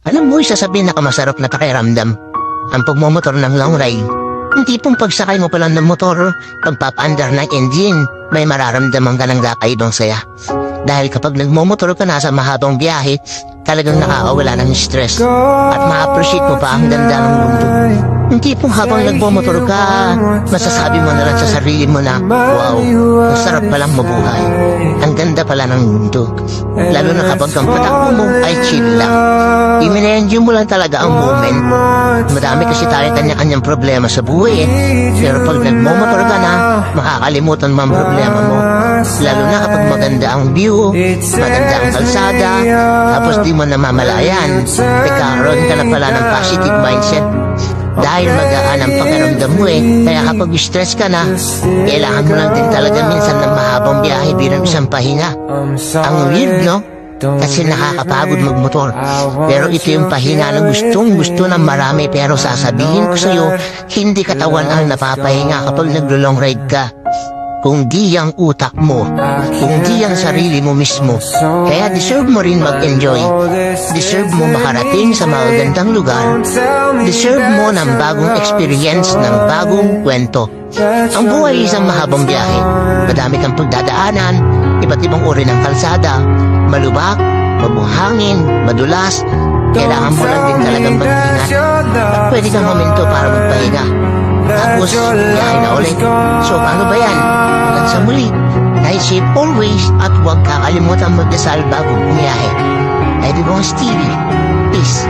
Alam mo, sasabihin na masarap na pakiramdam ang pagmumotor ng long ride. Hindi pong pagsakay mo pa lang ng motor, pagpapaandar ng engine, may mararamdaman ka ng kakaibang saya. Dahil kapag nagmumotor ka na sa mahabang biyahe, talagang nakakawala ng stress at ma-appreciate mo pa ang ganda ng mundo. Hindi pong habang nagmumotor ka, masasabi mo na lang sa sarili mo na, wow, ang sarap palang mabuhay. Ang ganda pala ng mundo. Lalo na kapag ang patakbo mo ay chill lang. I-enjoy mo lang talaga ang moment. Madami kasi tayo kanya-kanyang problema sa buhay Pero pag nagmumotor ka na, makakalimutan mo ang problema mo. Lalo na kapag maganda ang view, maganda ang kalsada, tapos di mo namamalayan, nagkakaroon ka na pala ng positive mindset. Dahil magaan ang pakiramdam mo Kaya kapag stress ka na, kailangan mo lang din talaga minsan ng mahabang biyahe bilang isang pahinga. Ang weird, no? Kasi nakakapagod magmotor. Pero ito yung pahinga na gustong gusto ng marami. Pero sasabihin ko sa'yo, hindi katawan ang napapahinga kapag naglo-long ride ka. Kung di ang utak mo, kung di ang sarili mo mismo. Kaya deserve mo rin mag-enjoy. Deserve mo makarating sa magagandang lugar. Deserve mo ng bagong experience, ng bagong kwento. Ang buhay ay isang mahabang biyahe. Madami kang pagdadaanan, iba't ibang uri ng kalsada, malubak, mabuhangin, madulas. Kailangan mo lang din talagang mag-ingat. At pwede kang huminto para magpahinga. Tapos, biyahe na ulit. So, ano ba yan? Hanggang sa muli, ride safe always at huwag kakalimutan magdasal bago bumiyahe. Everyone's TV. Peace.